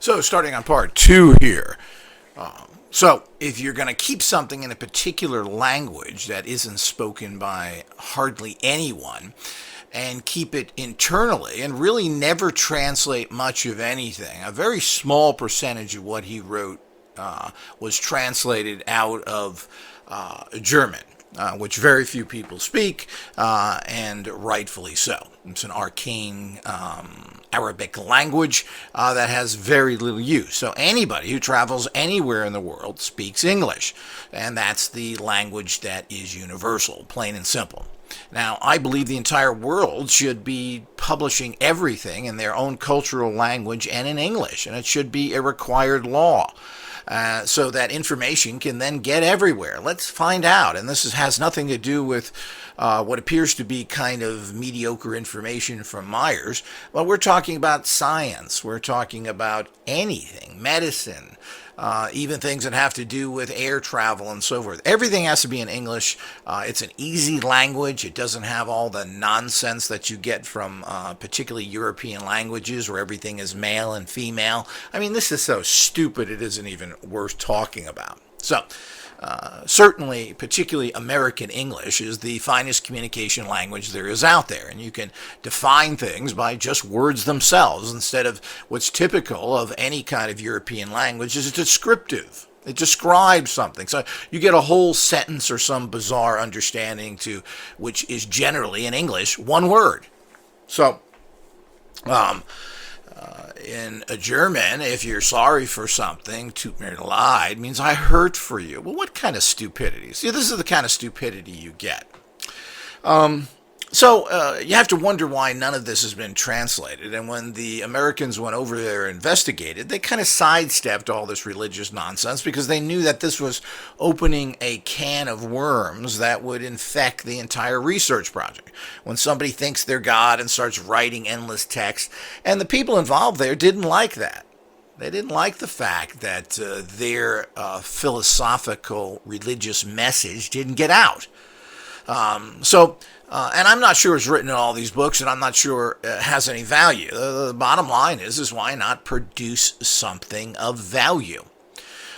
So, starting on part two here. So, if you're going to keep something in a particular language that isn't spoken by hardly anyone, and keep it internally and really never translate much of anything, a very small percentage of what he wrote was translated out of German. Which very few people speak, and rightfully so. It's an arcane Arabic language that has very little use. So anybody who travels anywhere in the world speaks English, and that's the language that is universal, plain and simple. Now, I believe the entire world should be publishing everything in their own cultural language and in English, and it should be a required law. So that information can then get everywhere. Let's find out. And this has nothing to do with what appears to be kind of mediocre information from Meier. But we're talking about science. We're talking about anything, medicine, even things that have to do with air travel and so forth. Everything has to be in English. It's an easy language. It doesn't have all the nonsense that you get from particularly European languages where everything is male and female. I mean, this is so stupid it isn't even worth talking about. So, certainly, particularly American English is the finest communication language there is out there. And you can define things by just words themselves instead of what's typical of any kind of European language is descriptive. It describes something. So you get a whole sentence or some bizarre understanding to which is generally in English one word. So, in a German, if you're sorry for something, tut mir leid means I hurt for you. Well, what kind of stupidity? See, this is the kind of stupidity you get. So you have to wonder why none of this has been translated. And when the Americans went over there and investigated, they kind of sidestepped all this religious nonsense because they knew that this was opening a can of worms that would infect the entire research project. When somebody thinks they're God and starts writing endless text, and the people involved there didn't like that. They didn't like the fact that their philosophical religious message didn't get out. And I'm not sure it's written in all these books, and I'm not sure it has any value. The bottom line is why not produce something of value?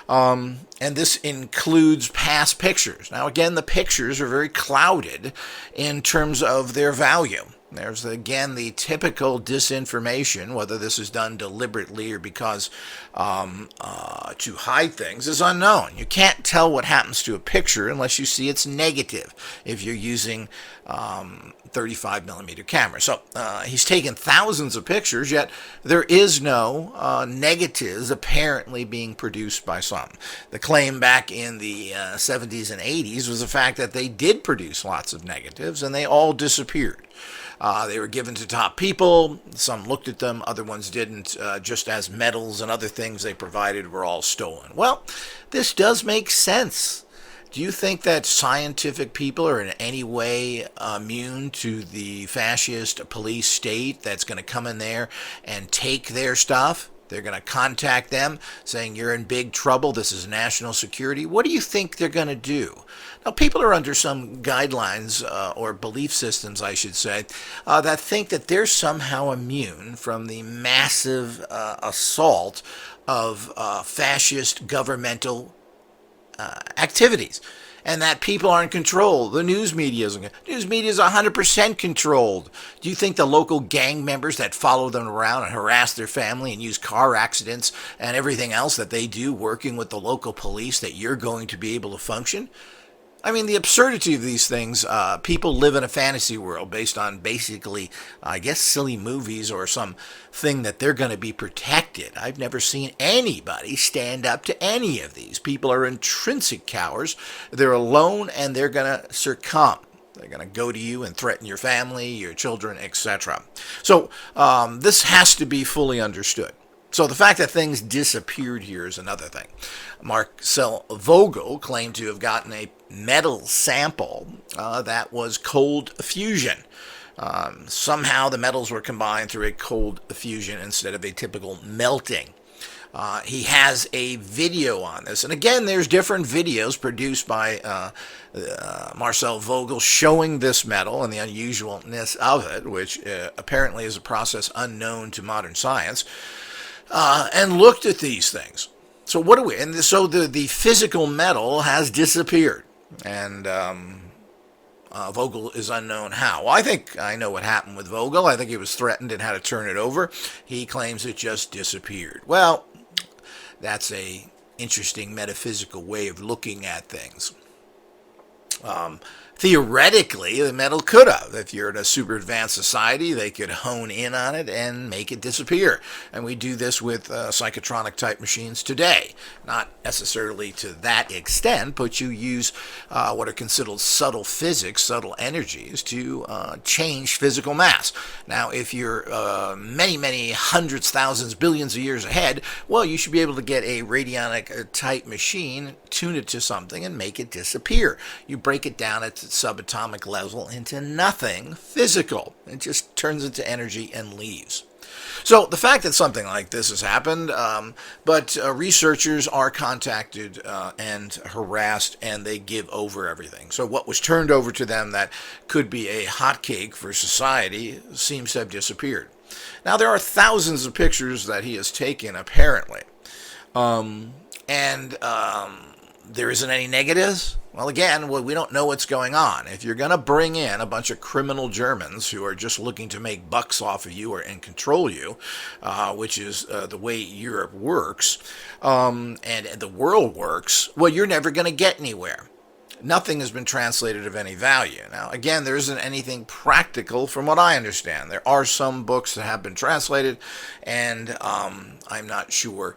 And this includes past pictures. Now, again, the pictures are very clouded in terms of their value. There's, again, the typical disinformation, whether this is done deliberately or because to hide things is unknown. You can't tell what happens to a picture unless you see its negative if you're using 35 millimeter camera. So he's taken thousands of pictures, yet there is no negatives apparently being produced by some. The claim back in the 70s and 80s was the fact that they did produce lots of negatives and they all disappeared. They were given to top people. Some looked at them, other ones didn't, just as medals and other things they provided were all stolen. Well, this does make sense. Do you think that scientific people are in any way immune to the fascist police state that's going to come in there and take their stuff? They're going to contact them saying you're in big trouble. This is national security. What do you think they're going to do? Now, people are under some guidelines or belief systems, I should say, that think that they're somehow immune from the massive assault of fascist governmental activities. And that people are in control. The news media isn't. News media is 100% controlled. Do you think the local gang members that follow them around and harass their family and use car accidents and everything else that they do working with the local police that you're going to be able to function? I mean, the absurdity of these things, people live in a fantasy world based on basically, I guess, silly movies or some thing that they're going to be protected. I've never seen anybody stand up to any of these. People are intrinsic cowards. They're alone and they're going to succumb. They're going to go to you and threaten your family, your children, etc. So this has to be fully understood. So the fact that things disappeared here is another thing. Marcel Vogel claimed to have gotten a metal sample that was cold fusion. Somehow the metals were combined through a cold fusion instead of a typical melting. He has a video on this. And again, there's different videos produced by Marcel Vogel showing this metal and the unusualness of it, which apparently is a process unknown to modern science. and looked at these things. So what do we? And so the physical metal has disappeared, and Vogel is unknown how. Well, I think I know what happened with Vogel. I think he was threatened and had to turn it over. He claims it just disappeared. Well, that's a interesting metaphysical way of looking at things. Theoretically, the metal could have. If you're in a super advanced society, they could hone in on it and make it disappear. And we do this with psychotronic type machines today. Not necessarily to that extent, but you use what are considered subtle physics, subtle energies, to change physical mass. Now, if you're many, many hundreds, thousands, billions of years ahead, well, you should be able to get a radionic type machine, tune it to something, and make it disappear. You break it down at the subatomic level into nothing physical. It just turns into energy and leaves. So the fact that something like this has happened, but researchers are contacted and harassed, and they give over everything. So what was turned over to them that could be a hotcake for society seems to have disappeared. Now, there are thousands of pictures that he has taken, apparently. There isn't any negatives. Well, again, we don't know what's going on. If you're going to bring in a bunch of criminal Germans who are just looking to make bucks off of you and control you, which is the way Europe works, and the world works, well, you're never going to get anywhere. Nothing has been translated of any value. Now, again, there isn't anything practical from what I understand. There are some books that have been translated, and I'm not sure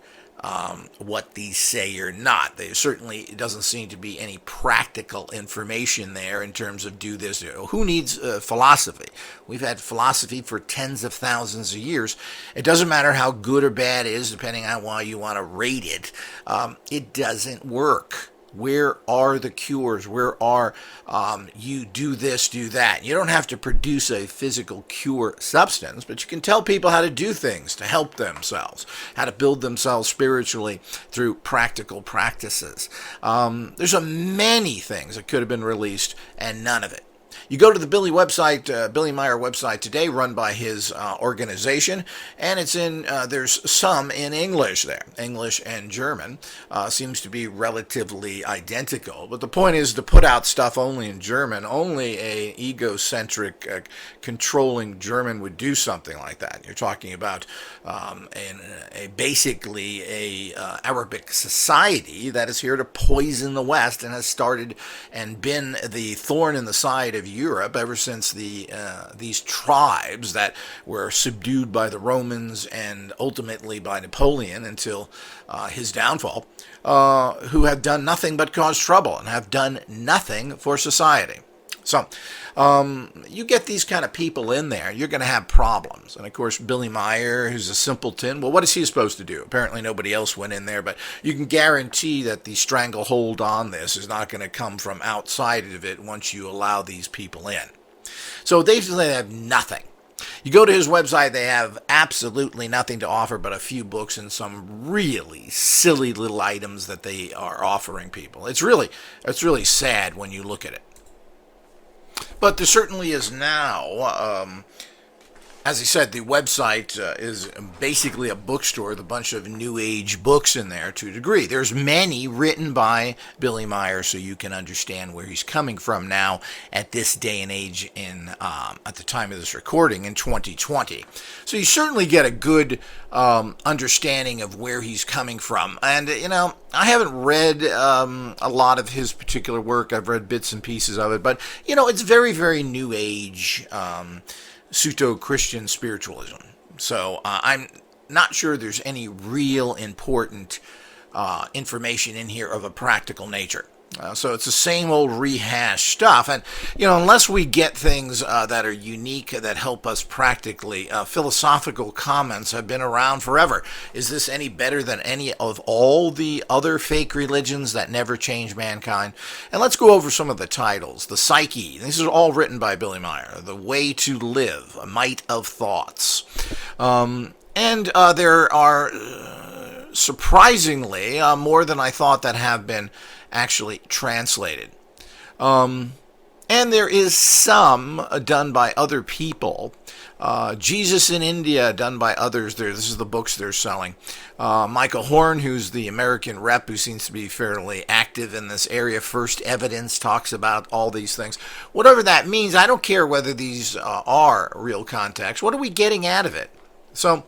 what these say or not. There certainly doesn't seem to be any practical information there in terms of do this. Who needs philosophy? We've had philosophy for tens of thousands of years. It doesn't matter how good or bad it is, depending on why you want to rate it. It doesn't work. Where are the cures? Where are you do this, do that? You don't have to produce a physical cure substance, but you can tell people how to do things to help themselves, how to build themselves spiritually through practical practices. There's many things that could have been released and none of it. You go to the Billy Meier website today, run by his organization, and it's there's some in English there. English and German seems to be relatively identical. But the point is to put out stuff only in German. Only a egocentric, controlling German would do something like that. You're talking about basically a Arabic society that is here to poison the West and has started and been the thorn in the side of Europe ever since these tribes that were subdued by the Romans and ultimately by Napoleon until his downfall, who have done nothing but cause trouble and have done nothing for society. So you get these kind of people in there, you're going to have problems. And of course, Billy Meier, who's a simpleton, well, what is he supposed to do? Apparently nobody else went in there, but you can guarantee that the stranglehold on this is not going to come from outside of it once you allow these people in. So they have nothing. You go to his website, they have absolutely nothing to offer but a few books and some really silly little items that they are offering people. It's really sad when you look at it. But there certainly is now, as I said, the website is basically a bookstore with a bunch of New Age books in there to a degree. There's many written by Billy Meier, so you can understand where he's coming from now at this day and age at the time of this recording in 2020. So you certainly get a good understanding of where he's coming from. And, I haven't read a lot of his particular work. I've read bits and pieces of it, but, it's very, very New Age pseudo-Christian spiritualism. So I'm not sure there's any real important information in here of a practical nature. So it's the same old rehashed stuff. And, unless we get things that are unique that help us practically, philosophical comments have been around forever. Is this any better than any of all the other fake religions that never change mankind? And let's go over some of the titles. The Psyche. This is all written by Billy Meier. The Way to Live. A Might of Thoughts. And there are surprisingly more than I thought that have been actually translated. And there is some done by other people Jesus in India, done by others. This is the books they're selling. Michael Horn, who's the American rep, who seems to be fairly active in this area. First Evidence talks about all these things. Whatever that means, I don't care whether these are real contacts. What are we getting out of it? So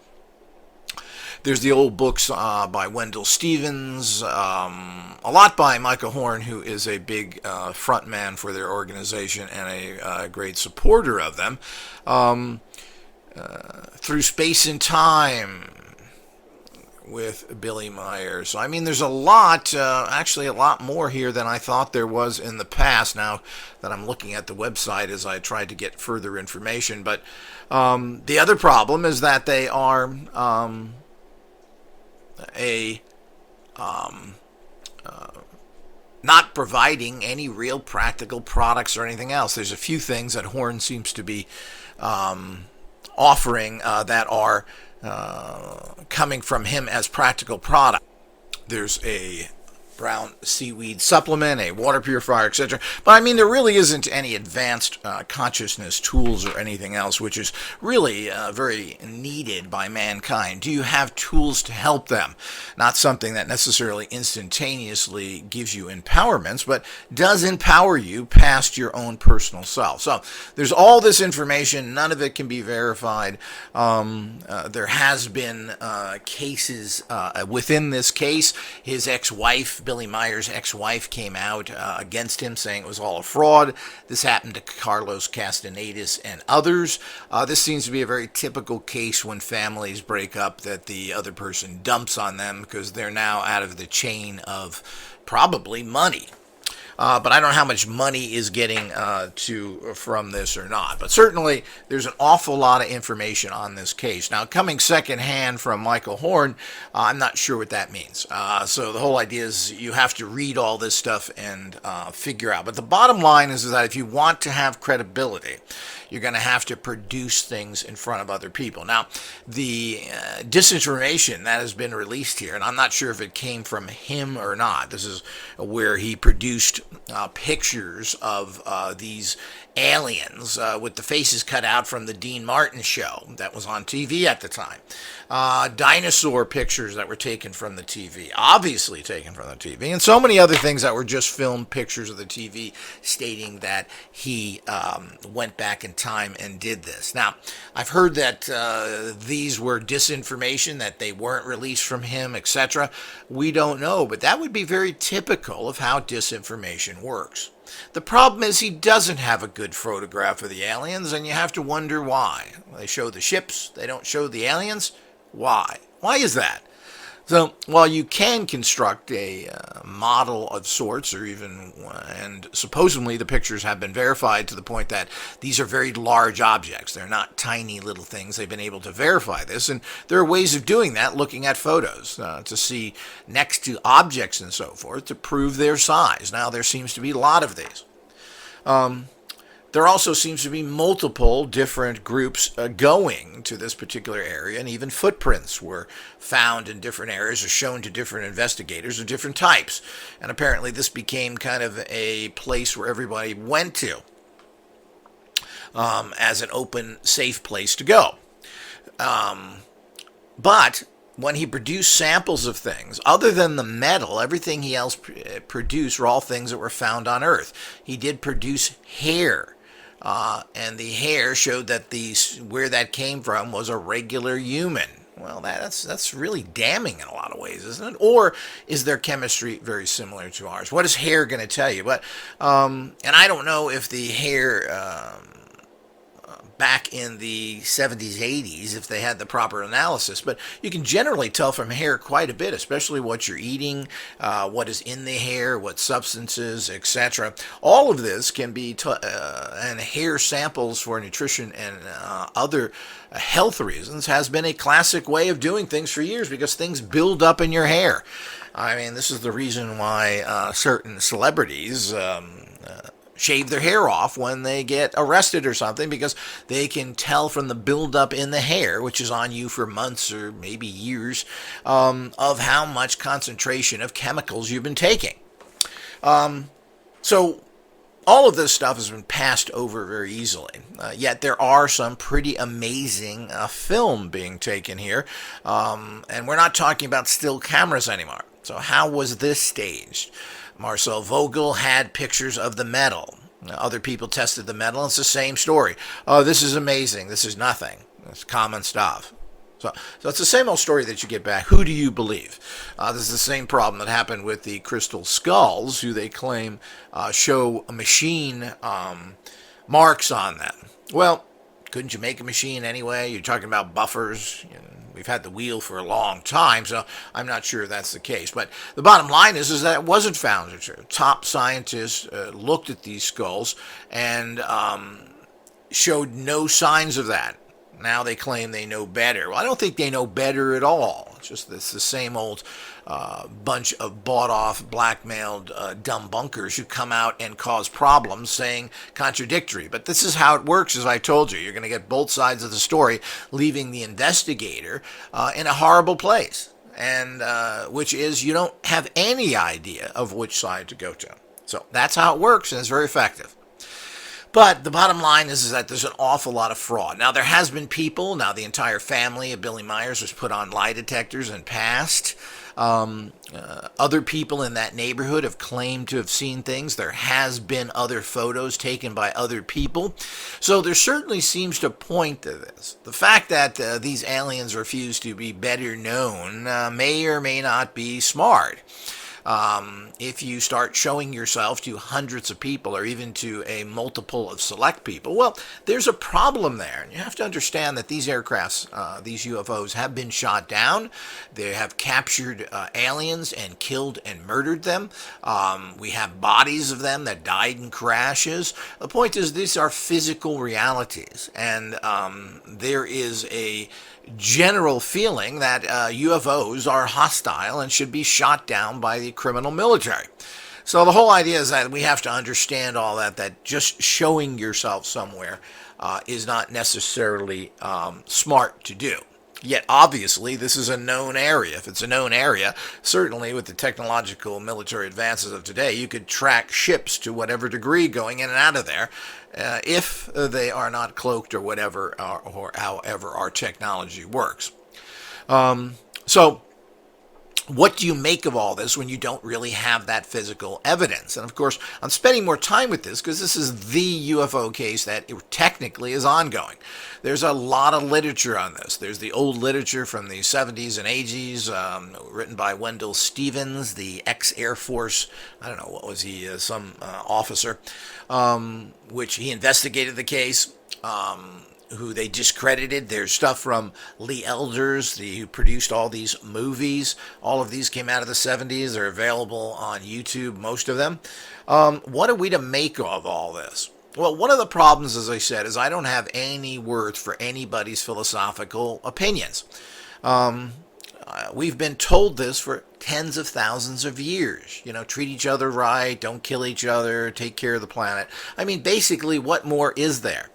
there's the old books by Wendell Stevens, a lot by Michael Horn, who is a big front man for their organization and a great supporter of them. Through Space and Time with Billy Meier. So, I mean, there's a lot, actually a lot more here than I thought there was in the past, now that I'm looking at the website as I tried to get further information. But the other problem is that they are not providing any real practical products or anything else. There's a few things that Horn seems to be offering that are coming from him as practical product. There's a brown seaweed supplement, a water purifier, etc. But I mean, there really isn't any advanced consciousness tools or anything else, which is really very needed by mankind. Do you have tools to help them? Not something that necessarily instantaneously gives you empowerments, but does empower you past your own personal self. So there's all this information. None of it can be verified. There has been cases within this case. His ex-wife, Billy Meier's ex-wife, came out against him, saying it was all a fraud. This happened to Carlos Castanedis and others. This seems to be a very typical case when families break up, that the other person dumps on them because they're now out of the chain of probably money. But I don't know how much money is getting from this or not. But certainly there's an awful lot of information on this case. Now, coming secondhand from Michael Horn, I'm not sure what that means. So the whole idea is you have to read all this stuff and figure out. But the bottom line is that if you want to have credibility, you're going to have to produce things in front of other people. Now, the disinformation that has been released here, and I'm not sure if it came from him or not. This is where he produced pictures of these aliens with the faces cut out from the Dean Martin show that was on TV at the time. Dinosaur pictures that were taken from the TV, obviously taken from the TV, and so many other things that were just filmed pictures of the TV stating that he went back in time and did this. Now, I've heard that these were disinformation, that they weren't released from him, etc. We don't know, but that would be very typical of how disinformation works. The problem is he doesn't have a good photograph of the aliens, and you have to wonder why. They show the ships, they don't show the aliens. Why? Why is that? So, while you can construct a model of sorts, or even, and supposedly the pictures have been verified to the point that these are very large objects. They're not tiny little things. They've been able to verify this, and there are ways of doing that, looking at photos, to see next to objects and so forth, to prove their size. Now, there seems to be a lot of these. There also seems to be multiple different groups going to this particular area, and even footprints were found in different areas or shown to different investigators of different types. And apparently this became kind of a place where everybody went to as an open, safe place to go. But when he produced samples of things, other than the metal, everything he else produced were all things that were found on Earth. He did produce hair. And the hair showed that where that came from was a regular human. Well, that's really damning in a lot of ways, isn't it? Or is their chemistry very similar to ours? What is hair going to tell you? But and I don't know if the hair back in the 70s, 80s, if they had the proper analysis. But you can generally tell from hair quite a bit, especially what you're eating, what is in the hair, what substances, etc. All of this can be, and hair samples for nutrition and other health reasons has been a classic way of doing things for years, because things build up in your hair. I mean, this is the reason why certain celebrities shave their hair off when they get arrested or something, because they can tell from the buildup in the hair, which is on you for months or maybe years, of how much concentration of chemicals you've been taking. So all of this stuff has been passed over very easily. Yet there are some pretty amazing film being taken here. And we're not talking about still cameras anymore. So how was this staged? Marcel Vogel had pictures of the metal. Other people tested the metal, and it's the same story. Oh, this is amazing. This is nothing. It's common stuff. So it's the same old story that you get back. Who do you believe? This is the same problem that happened with the crystal skulls, who they claim show machine marks on them. Well, couldn't you make a machine anyway? You're talking about buffers. We've had the wheel for a long time, so I'm not sure that's the case. But the bottom line is that it wasn't found to be true. Top scientists looked at these skulls and showed no signs of that. Now they claim they know better. Well, I don't think they know better at all. It's the same old bunch of bought-off, blackmailed dumb bunkers who come out and cause problems saying contradictory. But this is how it works, as I told you. You're going to get both sides of the story, leaving the investigator in a horrible place, and which is you don't have any idea of which side to go to. So that's how it works, and it's very effective. But the bottom line is that there's an awful lot of fraud. Now, there has been people, now the entire family of Billy Myers was put on lie detectors and passed. Other people in that neighborhood have claimed to have seen things. There has been other photos taken by other people. So there certainly seems to point to this. The fact that these aliens refuse to be better known may or may not be smart. If you start showing yourself to hundreds of people or even to a multiple of select people, well, there's a problem there. And you have to understand that these aircrafts, these UFOs, have been shot down. They have captured aliens and killed and murdered them. We have bodies of them that died in crashes. The point is, these are physical realities. And there is a general feeling that UFOs are hostile and should be shot down by the criminal military. So the whole idea is that we have to understand all that just showing yourself somewhere is not necessarily smart to do. Yet, obviously, this is a known area. If it's a known area, certainly with the technological military advances of today, you could track ships to whatever degree going in and out of there if they are not cloaked or whatever, or however our technology works. So what do you make of all this when you don't really have that physical evidence? And of course, I'm spending more time with this because this is the UFO case that technically is ongoing. There's a lot of literature on this. There's the old literature from the 70s and 80s, written by Wendell Stevens, the ex-Air Force, I don't know, what was he, some officer, which he investigated the case, who they discredited. There's stuff from Lee Elders, who produced all these movies. All of these came out of the 70s. They're available on YouTube, most of them. What are we to make of all this? Well, one of the problems, as I said, is I don't have any worth for anybody's philosophical opinions. We've been told this for tens of thousands of years. Treat each other right, don't kill each other, take care of the planet. I mean, basically, what more is there?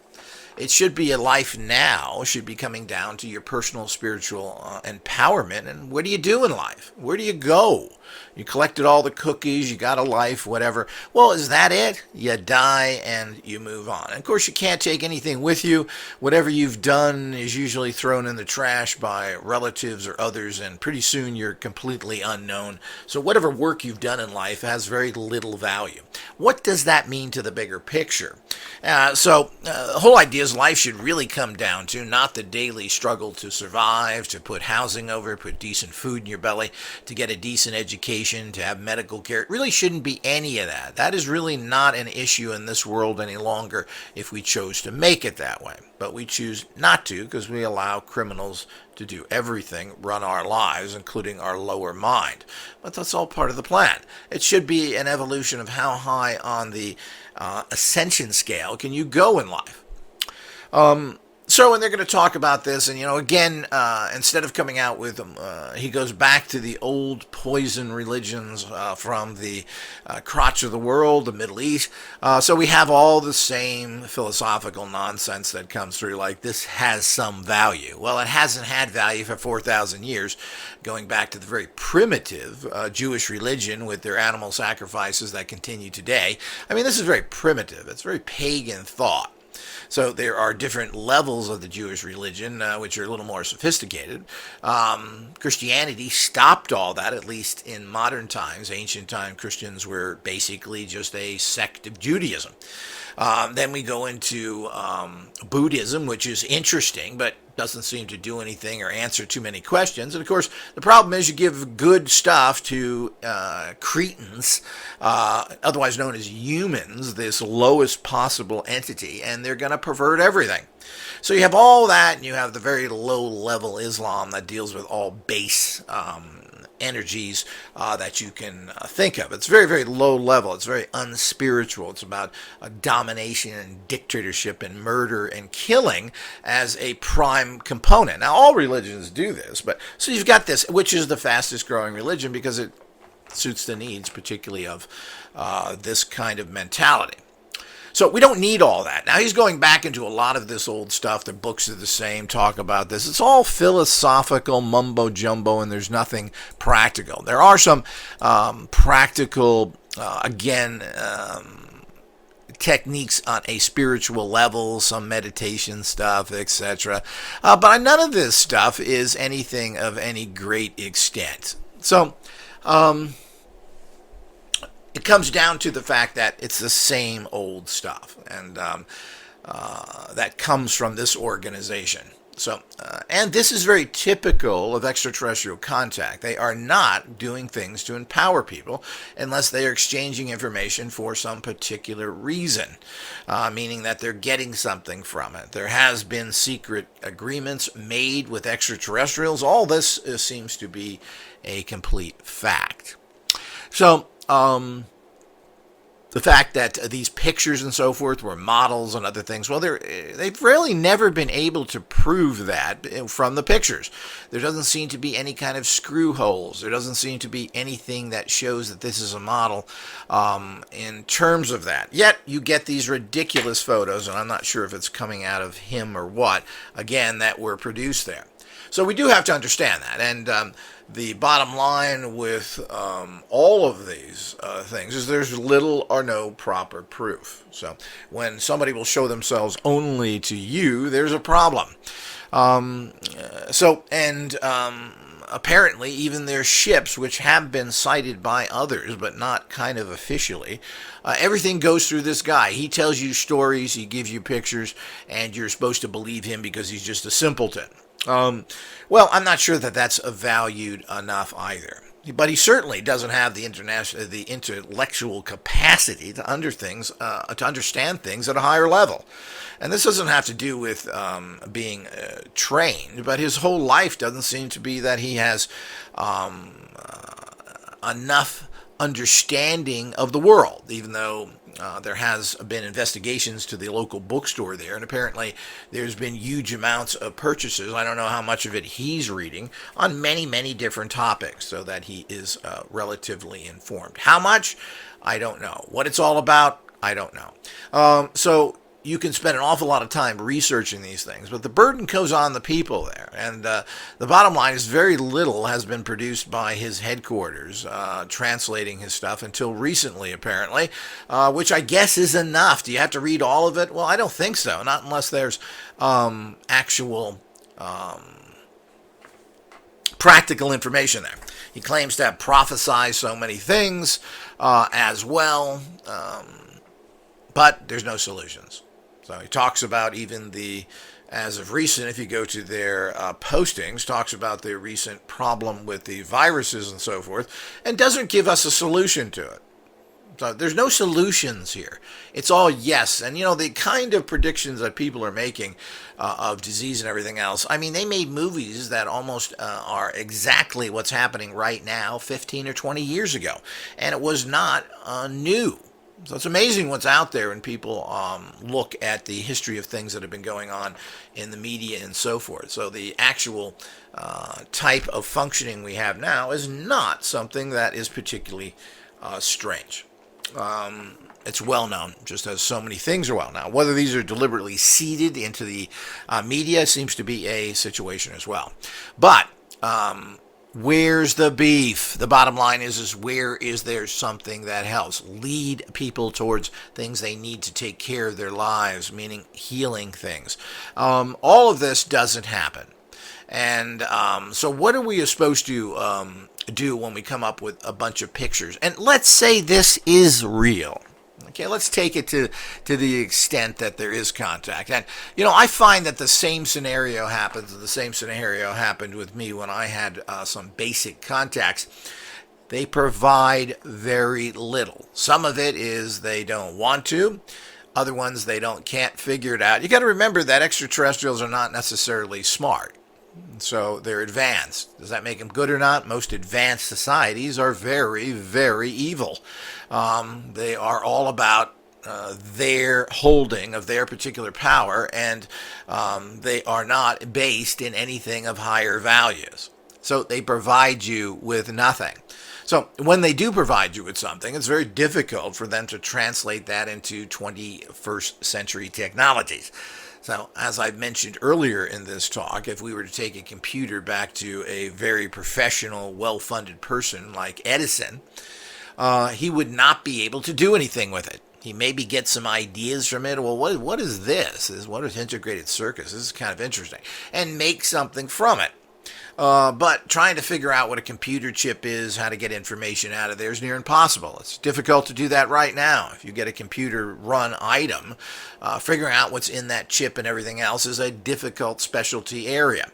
It should be a life now, should be coming down to your personal spiritual empowerment. And what do you do in life? Where do you go? You collected all the cookies, you got a life, whatever. Well, is that it? You die and you move on. And of course, you can't take anything with you. Whatever you've done is usually thrown in the trash by relatives or others, and pretty soon you're completely unknown. So whatever work you've done in life has very little value. What does that mean to the bigger picture? The whole idea is life should really come down to not the daily struggle to survive, to put housing over, put decent food in your belly, to get a decent education, to have medical care. It really shouldn't be any of that. That is really not an issue in this world any longer if we chose to make it that way. But we choose not to because we allow criminals to do everything, run our lives, including our lower mind. But that's all part of the plan. It should be an evolution of how high on the ascension scale can you go in life. So when they're going to talk about this, and again, instead of coming out with he goes back to the old poison religions from the crotch of the world, the Middle East. So we have all the same philosophical nonsense that comes through, like this has some value. Well, it hasn't had value for 4,000 years, going back to the very primitive Jewish religion with their animal sacrifices that continue today. I mean, this is very primitive. It's very pagan thought. So there are different levels of the Jewish religion, which are a little more sophisticated. Christianity stopped all that, at least in modern times. Ancient time Christians were basically just a sect of Judaism. Then we go into Buddhism, which is interesting, but doesn't seem to do anything or answer too many questions. And of course, the problem is you give good stuff to Cretans, otherwise known as humans, this lowest possible entity, and they're going to pervert everything. So you have all that, and you have the very low-level Islam that deals with all base energies that you can think of. It's very, very low level. It's very unspiritual. It's about domination and dictatorship and murder and killing as a prime component. Now, all religions do this, but so you've got this, which is the fastest growing religion because it suits the needs, particularly of this kind of mentality. So we don't need all that. Now he's going back into a lot of this old stuff. The books are the same, talk about this. It's all philosophical mumbo-jumbo, and there's nothing practical. There are some practical, techniques on a spiritual level, some meditation stuff, etc. But none of this stuff is anything of any great extent. So, it comes down to the fact that it's the same old stuff, and that comes from this organization. So, and this is very typical of extraterrestrial contact. They are not doing things to empower people unless they are exchanging information for some particular reason, meaning that they're getting something from it. There has been secret agreements made with extraterrestrials. All this seems to be a complete fact. So, the fact that these pictures and so forth were models and other things, well, they've really never been able to prove that from the pictures. There doesn't seem to be any kind of screw holes. There doesn't seem to be anything that shows that this is a model in terms of that. Yet, you get these ridiculous photos, and I'm not sure if it's coming out of him or what, again, that were produced there. So we do have to understand that, and the bottom line with all of these things is there's little or no proper proof. So when somebody will show themselves only to you, there's a problem. Apparently even their ships, which have been sighted by others, but not kind of officially, everything goes through this guy. He tells you stories, he gives you pictures, and you're supposed to believe him because he's just a simpleton. Well, I'm not sure that that's valued enough either. But he certainly doesn't have the intellectual capacity to understand things at a higher level. And this doesn't have to do with being trained, but his whole life doesn't seem to be that he has enough understanding of the world, even though there has been investigations to the local bookstore there, and apparently there's been huge amounts of purchases. I don't know how much of it he's reading on many, many different topics, so that he is relatively informed. How much? I don't know. What it's all about? I don't know. So you can spend an awful lot of time researching these things, but the burden goes on the people there. And the bottom line is very little has been produced by his headquarters, translating his stuff until recently, apparently, which I guess is enough. Do you have to read all of it? Well, I don't think so, not unless there's actual practical information there. He claims to have prophesied so many things as well, but there's no solutions. So he talks about even as of recent, if you go to their postings, talks about the recent problem with the viruses and so forth, and doesn't give us a solution to it. So there's no solutions here. It's all yes. And, the kind of predictions that people are making of disease and everything else, I mean, they made movies that almost are exactly what's happening right now 15 or 20 years ago. And it was not new. So it's amazing what's out there when people look at the history of things that have been going on in the media and so forth. So the actual type of functioning we have now is not something that is particularly strange. It's well known, just as so many things are well known. Whether these are deliberately seeded into the media seems to be a situation as well. But where's the beef? The bottom line is where is there something that helps lead people towards things they need to take care of their lives, meaning healing things. All of this doesn't happen. And so what are we supposed to do when we come up with a bunch of pictures? And let's say this is real. Okay, let's take it to the extent that there is contact. And, I find that the same scenario happens, the same scenario happened with me when I had some basic contacts. They provide very little. Some of it is they don't want to. Other ones, they can't figure it out. You got to remember that extraterrestrials are not necessarily smart. So they're advanced. Does that make them good or not? Most advanced societies are very, very evil. They are all about their holding of their particular power, and they are not based in anything of higher values. So they provide you with nothing. So when they do provide you with something, it's very difficult for them to translate that into 21st century technologies. So, as I mentioned earlier in this talk, if we were to take a computer back to a very professional, well-funded person like Edison, he would not be able to do anything with it. He maybe get some ideas from it. Well, what is this? What is integrated circuits? This is kind of interesting. And make something from it. But trying to figure out what a computer chip is, how to get information out of there is near impossible. It's difficult to do that right now. If you get a computer run item, figuring out what's in that chip and everything else is a difficult specialty area.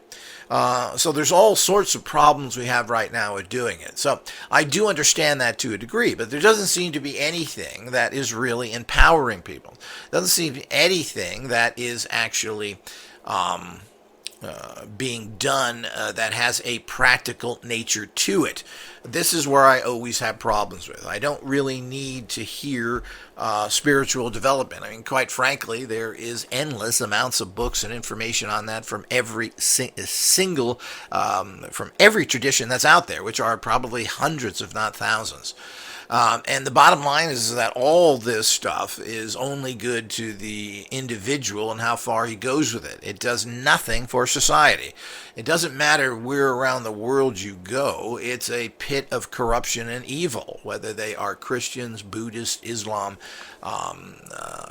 So there's all sorts of problems we have right now with doing it. So I do understand that to a degree, but there doesn't seem to be anything that is really empowering people. Doesn't seem to be anything that is actually being done that has a practical nature to it. This is where I always have problems with. I don't really need to hear spiritual development. I mean, quite frankly, there is endless amounts of books and information on that from every from every tradition that's out there, which are probably hundreds, if not thousands. And the bottom line is that all this stuff is only good to the individual and how far he goes with it. It does nothing for society. It doesn't matter where around the world you go. It's a pit of corruption and evil, whether they are Christians, Buddhists, Islam,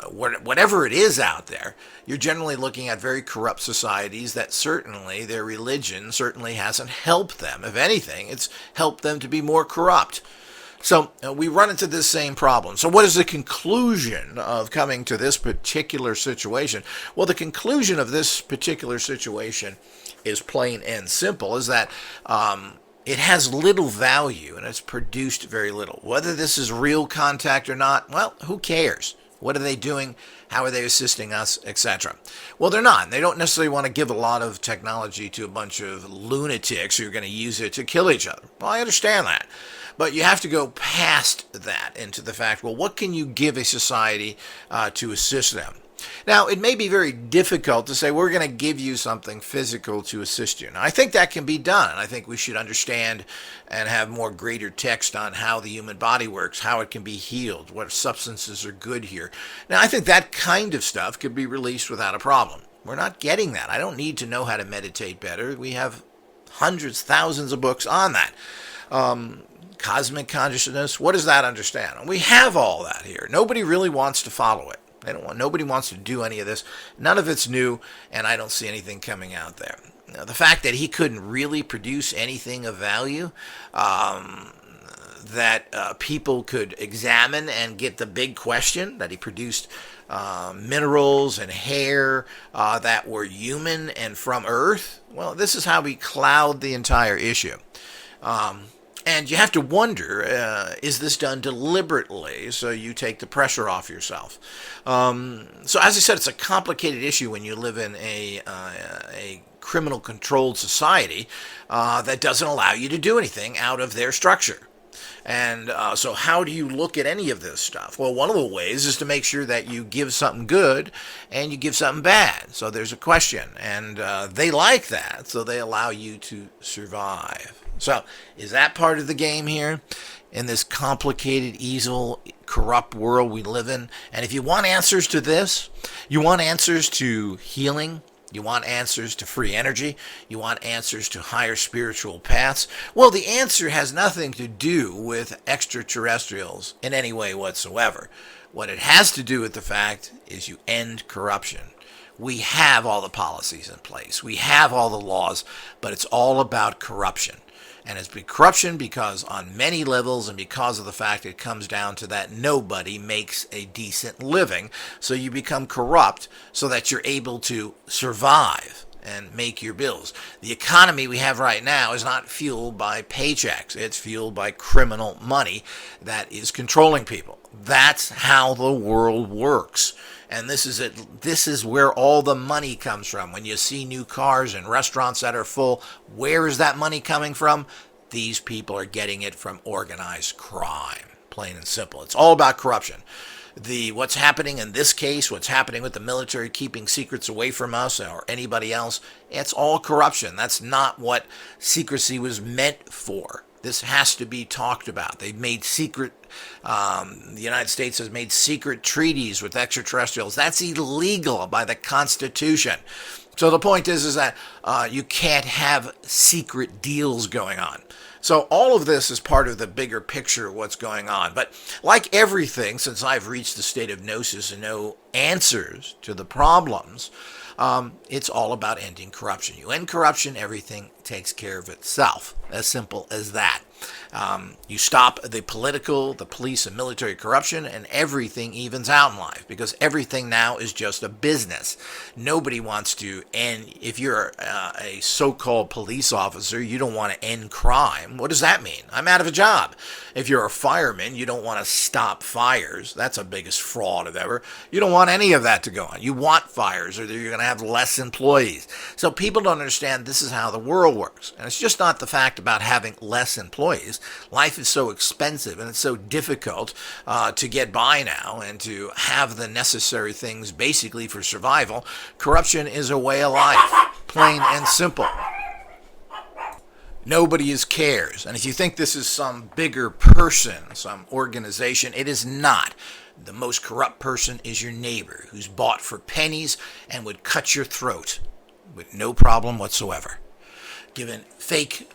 whatever it is out there. You're generally looking at very corrupt societies that certainly their religion certainly hasn't helped them. If anything, it's helped them to be more corrupt. So we run into this same problem. So what is the conclusion of coming to this particular situation? Well, the conclusion of this particular situation is plain and simple, is that it has little value and it's produced very little. Whether this is real contact or not, well, who cares? What are they doing? How are they assisting us, etc.? Well, they're not. They don't necessarily want to give a lot of technology to a bunch of lunatics who are going to use it to kill each other. Well, I understand that. But you have to go past that into the fact, well, what can you give a society to assist them? Now, it may be very difficult to say, we're going to give you something physical to assist you. Now, I think that can be done. I think we should understand and have more greater text on how the human body works, how it can be healed, what substances are good here. Now, I think that kind of stuff could be released without a problem. We're not getting that. I don't need to know how to meditate better. We have hundreds, thousands of books on that. Cosmic consciousness, what does that understand? We have all that here. Nobody really wants to follow it. Nobody wants to do any of this. None of it's new, and I don't see anything coming out there. Now, the fact that he couldn't really produce anything of value that people could examine and get the big question, that he produced minerals and hair that were human and from Earth, well, this is how we cloud the entire issue. And you have to wonder, is this done deliberately so you take the pressure off yourself? So as I said, it's a complicated issue when you live in a criminal-controlled society that doesn't allow you to do anything out of their structure. And so how do you look at any of this stuff? Well, one of the ways is to make sure that you give something good and you give something bad. So there's a question, and they like that, so they allow you to survive. So is that part of the game here in this complicated, evil, corrupt world we live in? And if you want answers to this, you want answers to healing, you want answers to free energy, you want answers to higher spiritual paths, well, the answer has nothing to do with extraterrestrials in any way whatsoever. What it has to do with the fact is you end corruption. We have all the policies in place. We have all the laws, but it's all about corruption. And it's corruption because on many levels, and because of the fact it comes down to that nobody makes a decent living. So you become corrupt so that you're able to survive and make your bills. The economy we have right now is not fueled by paychecks. It's fueled by criminal money that is controlling people. That's how the world works. And this is it. This is where all the money comes from. When you see new cars and restaurants that are full, where is that money coming from? These people are getting it from organized crime, plain and simple. It's all about corruption. What's happening in this case, what's happening with the military keeping secrets away from us or anybody else, it's all corruption. That's not what secrecy was meant for. This has to be talked about. They've made secret, the United States has made secret treaties with extraterrestrials. That's illegal by the Constitution. So the point is that you can't have secret deals going on. So all of this is part of the bigger picture of what's going on. But like everything, since I've reached the state of gnosis and no answers to the problems, it's all about ending corruption. You end corruption, everything takes care of itself. As simple as that. You stop the political, the police, and military corruption, and everything evens out in life, because everything now is just a business. Nobody wants to end. If you're a so-called police officer, you don't want to end crime. What does that mean? I'm out of a job. If you're a fireman, you don't want to stop fires. That's the biggest fraud of ever. You don't want any of that to go on. You want fires, or you're going to have less employees. So people don't understand this is how the world works. And it's just not the fact about having less employees. Life is so expensive and it's so difficult to get by now and to have the necessary things basically for survival. Corruption is a way of life, plain and simple. Nobody cares. And if you think this is some bigger person, some organization, it is not. The most corrupt person is your neighbor, who's bought for pennies and would cut your throat with no problem whatsoever. Given fake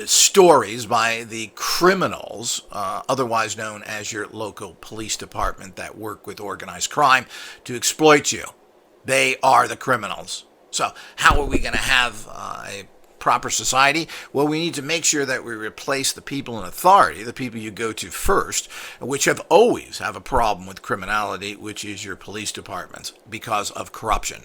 stories by the criminals, otherwise known as your local police department that work with organized crime to exploit you. They are the criminals. So how are we going to have a proper society? Well, we need to make sure that we replace the people in authority, the people you go to first, which have always have a problem with criminality, which is your police departments, because of corruption.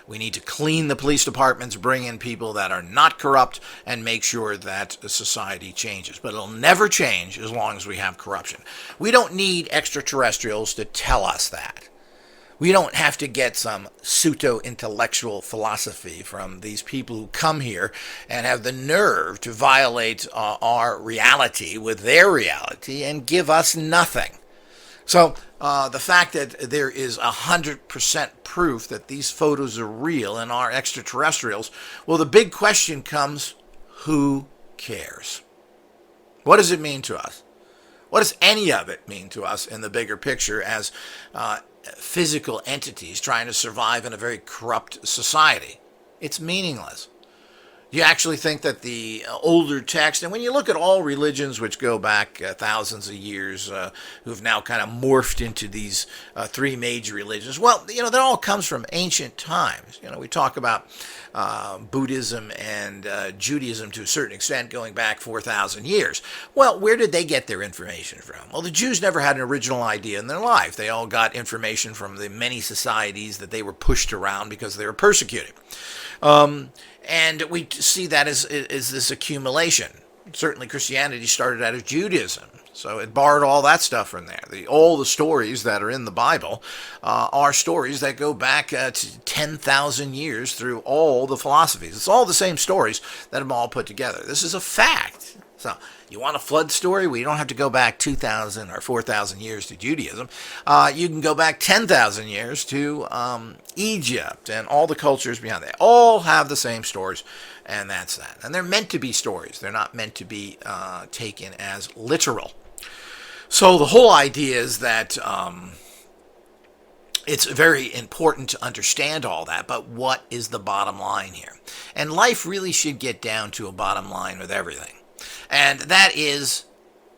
We need to clean the police departments, bring in people that are not corrupt, and make sure that the society changes. But it'll never change as long as we have corruption. We don't need extraterrestrials to tell us that. We don't have to get some pseudo-intellectual philosophy from these people who come here and have the nerve to violate our reality with their reality and give us nothing. So the fact that there is 100% proof that these photos are real and are extraterrestrials, well, the big question comes, who cares? What does it mean to us? What does any of it mean to us in the bigger picture as physical entities trying to survive in a very corrupt society? It's meaningless. You actually think that the older text, and when you look at all religions which go back thousands of years, who've now kind of morphed into these three major religions, well, that all comes from ancient times. We talk about Buddhism and Judaism to a certain extent going back 4,000 years. Well, where did they get their information from? Well, the Jews never had an original idea in their life. They all got information from the many societies that they were pushed around because they were persecuted. And we see that as this accumulation. Certainly Christianity started out as Judaism, so it borrowed all that stuff from there. All the stories that are in the Bible are stories that go back to 10,000 years through all the philosophies. It's all the same stories that have all put together. This is a fact. So you want a flood story? Well, you don't have to go back 2,000 or 4,000 years to Judaism. You can go back 10,000 years to Egypt and all the cultures beyond that. All have the same stories, and that's that. And they're meant to be stories. They're not meant to be taken as literal. So the whole idea is that it's very important to understand all that, but what is the bottom line here? And life really should get down to a bottom line with everything. And that is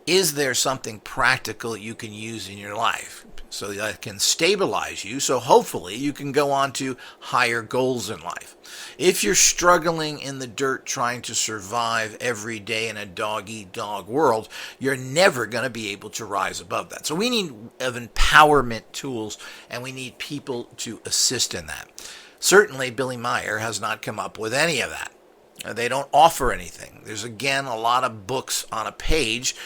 there something practical you can use in your life so that can stabilize you, so hopefully you can go on to higher goals in life? If you're struggling in the dirt trying to survive every day in a dog-eat-dog world, you're never going to be able to rise above that. So we need empowerment tools, and we need people to assist in that. Certainly, Billy Meier has not come up with any of that. They don't offer anything. There's, again, a lot of books on a page,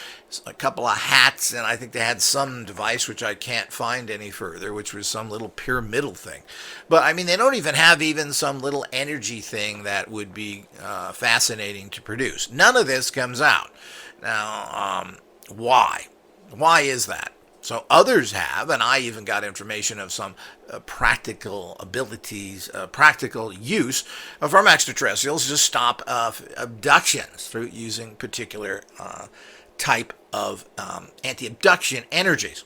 a couple of hats, and I think they had some device, which I can't find any further, which was some little pyramidal thing. But, I mean, they don't even have some little energy thing that would be fascinating to produce. None of this comes out. Now, why? Why is that? So others have, and I even got information of some practical abilities, practical use from extraterrestrials to stop abductions through using particular type of anti-abduction energies.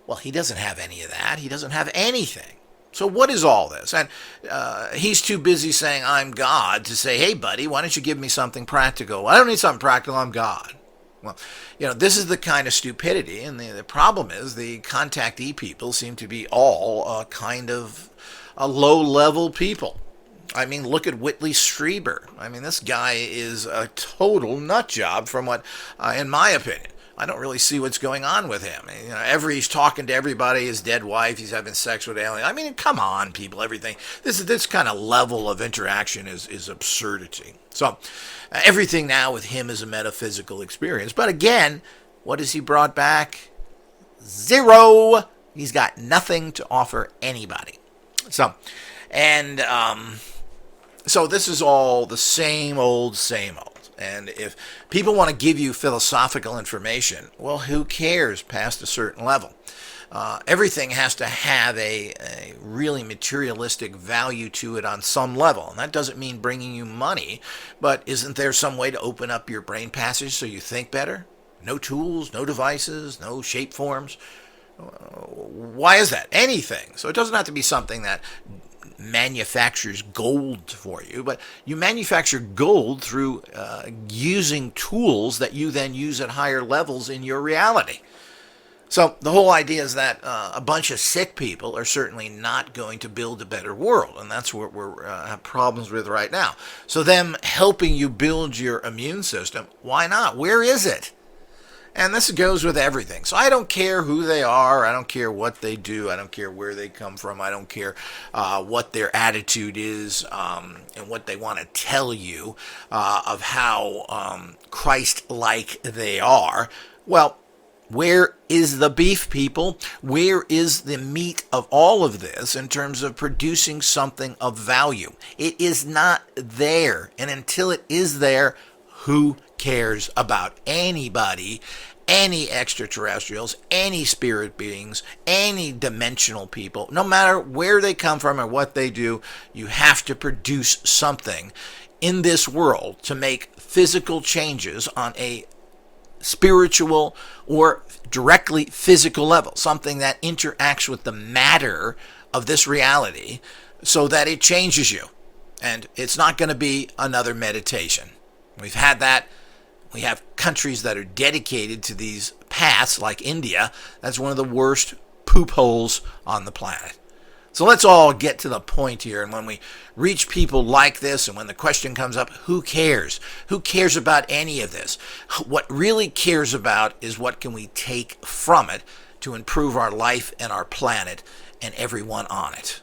Well, he doesn't have any of that. He doesn't have anything. So what is all this? And he's too busy saying, I'm God, to say, hey, buddy, why don't you give me something practical? Well, I don't need something practical. I'm God. Well, this is the kind of stupidity, and the problem is the contactee people seem to be all kind of low-level people. I mean, look at Whitley Strieber. I mean, this guy is a total nut job from what, in my opinion, I don't really see what's going on with him. He's talking to everybody, his dead wife, he's having sex with aliens. I mean, come on, people, everything. This kind of level of interaction is absurdity. So, everything now with him is a metaphysical experience. But again, what has he brought back? Zero. He's got nothing to offer anybody. So this is all the same old, same old. And if people want to give you philosophical information, well, who cares past a certain level? Everything has to have a really materialistic value to it on some level. And that doesn't mean bringing you money, but isn't there some way to open up your brain passage so you think better? No tools, no devices, no shape forms. Why is that? Anything. So it doesn't have to be something that manufactures gold for you, but you manufacture gold through using tools that you then use at higher levels in your reality. So the whole idea is that a bunch of sick people are certainly not going to build a better world, and that's what we're have problems with right now. So them helping you build your immune system, why not? Where is it? And this goes with everything. So I don't care who they are. I don't care what they do. I don't care where they come from. I don't care what their attitude is and what they want to tell you of how Christ-like they are. Well, where is the beef, people? Where is the meat of all of this in terms of producing something of value? It is not there. And until it is there, who cares about anybody, any extraterrestrials, any spirit beings, any dimensional people? No matter where they come from or what they do, you have to produce something in this world to make physical changes on a spiritual or directly physical level, something that interacts with the matter of this reality so that it changes you. And it's not going to be another meditation. We've had that. We have countries that are dedicated to these paths, like India. That's one of the worst poop holes on the planet. So let's all get to the point here. And when we reach people like this, and when the question comes up, who cares? Who cares about any of this? What really cares about is what can we take from it to improve our life and our planet and everyone on it.